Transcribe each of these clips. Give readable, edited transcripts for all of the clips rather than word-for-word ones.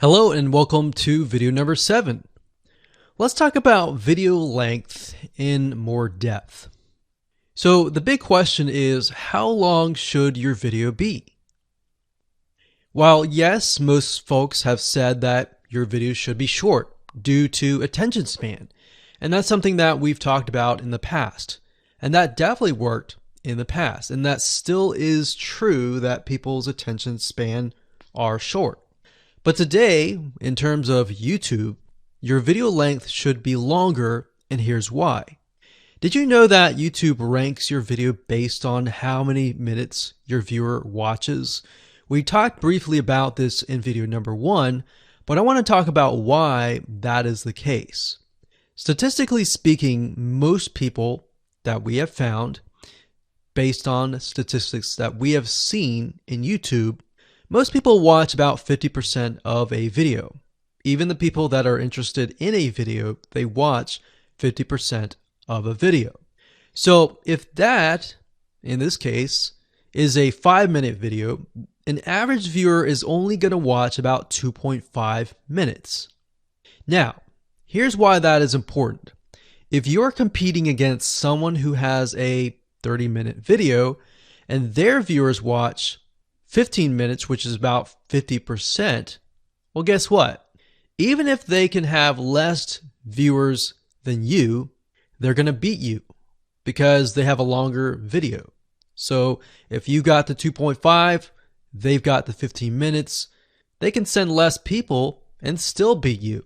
Hello and welcome to video number 7. Let's talk about video length in more depth. So the big question is, how long should your video be? While yes, most folks have said that your video should be short due to attention span, and that's something that we've talked about in the past, and that definitely worked in the past, and that still is true that people's attention span are short. But today, in terms of YouTube, your video length should be longer, and here's why. Did you know that YouTube ranks your video based on how many minutes your viewer watches? We talked briefly about this in video number 1, but I want to talk about why that is the case. Statistically speaking, most people that we have found, based on statistics that we have seen in YouTube, most people watch about 50% of a video. Even the people that are interested in a video, they watch 50% of a video. So if that, in this case, is a 5-minute video, an average viewer is only going to watch about 2.5 minutes. Now, here's why that is important. If you're competing against someone who has a 30-minute video and their viewers watch 15 minutes, which is about 50%, well, guess what? Even if they can have less viewers than you, they're going to beat you because they have a longer video. So if you got the 2.5, they've got the 15 minutes, they can send less people and still beat you.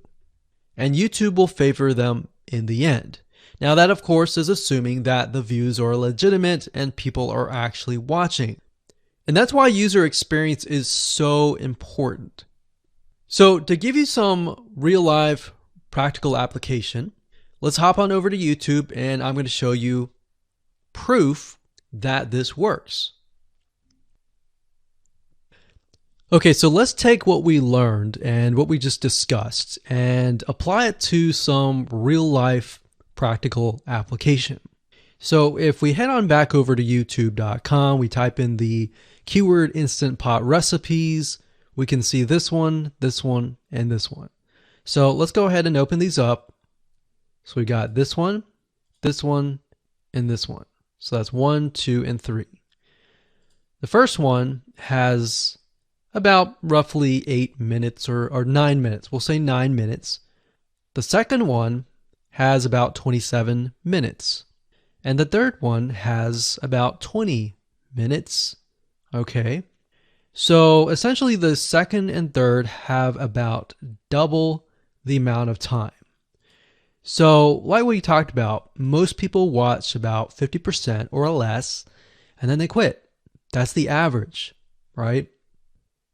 And YouTube will favor them in the end. Now that, of course, is assuming that the views are legitimate and people are actually watching. And that's why user experience is so important. So to give you some real life practical application, let's hop on over to YouTube and I'm going to show you proof that this works. Okay, so let's take what we learned and what we just discussed and apply it to some real life practical application. So if we head on back over to youtube.com, we type in the keyword Instant Pot recipes, we can see this one, and this one. So let's go ahead and open these up. So we got this one, and this one. So that's 1, 2, and 3. The first one has about roughly 8 minutes or 9 minutes. We'll say 9 minutes. The second one has about 27 minutes. And the third one has about 20 minutes. Okay. So essentially the second and third have about double the amount of time. So like we talked about, most people watch about 50% or less, and then they quit. That's the average, right?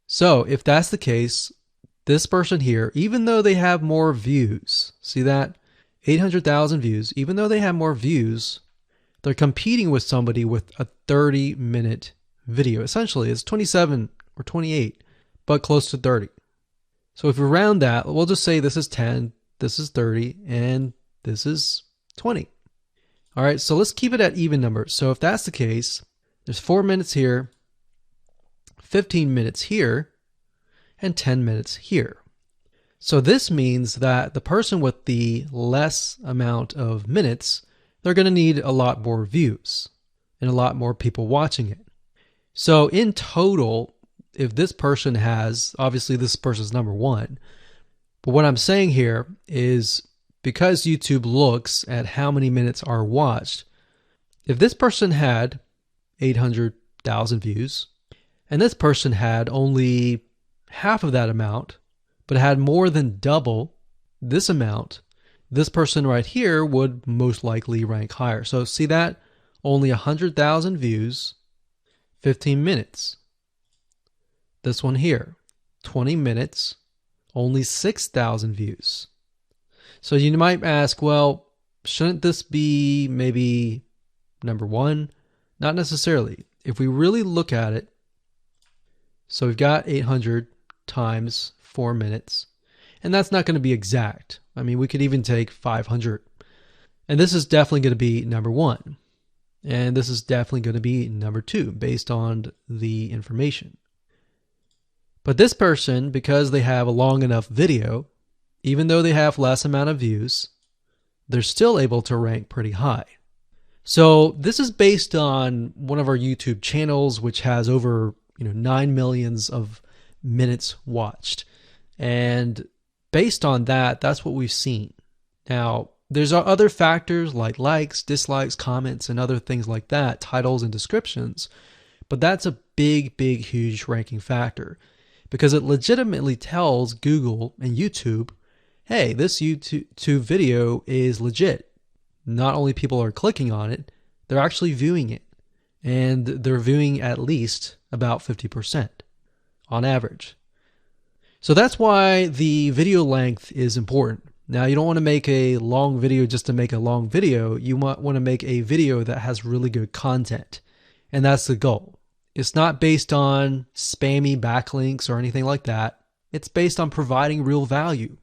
So if that's the case, this person here, even though they have more views, see that? 800,000 views, even though they have more views, they're competing with somebody with a 30-minute video. Essentially, it's 27 or 28, but close to 30. So if we round that, we'll just say this is 10, this is 30, and this is 20. All right, so let's keep it at even numbers. So if that's the case, there's 4 minutes here, 15 minutes here, and 10 minutes here. So this means that the person with the less amount of minutes, they're going to need a lot more views and a lot more people watching it. So in total, if this person has, obviously this person's number 1, but what I'm saying here is because YouTube looks at how many minutes are watched, if this person had 800,000 views and this person had only half of that amount, but had more than double this amount, this person right here would most likely rank higher. So see that? Only 100,000 views, 15 minutes. This one here, 20 minutes, only 6,000 views. So you might ask, well, shouldn't this be maybe number 1? Not necessarily. If we really look at it, so we've got 800 times 4 minutes, and that's not going to be exact. I mean, we could even take 500. And this is definitely going to be number 1. And this is definitely going to be number 2 based on the information. But this person, because they have a long enough video, even though they have less amount of views, they're still able to rank pretty high. So this is based on one of our YouTube channels, which has over 9 million of minutes watched. And based on that, that's what we've seen. Now, there's other factors like likes, dislikes, comments, and other things like that, titles and descriptions. But that's a big, huge ranking factor because it legitimately tells Google and YouTube, hey, this YouTube video is legit. Not only people are clicking on it, they're actually viewing it. And they're viewing at least about 50% on average. So that's why the video length is important. Now, you don't want to make a long video just to make a long video. You might want to make a video that has really good content. And that's the goal. It's not based on spammy backlinks or anything like that. It's based on providing real value.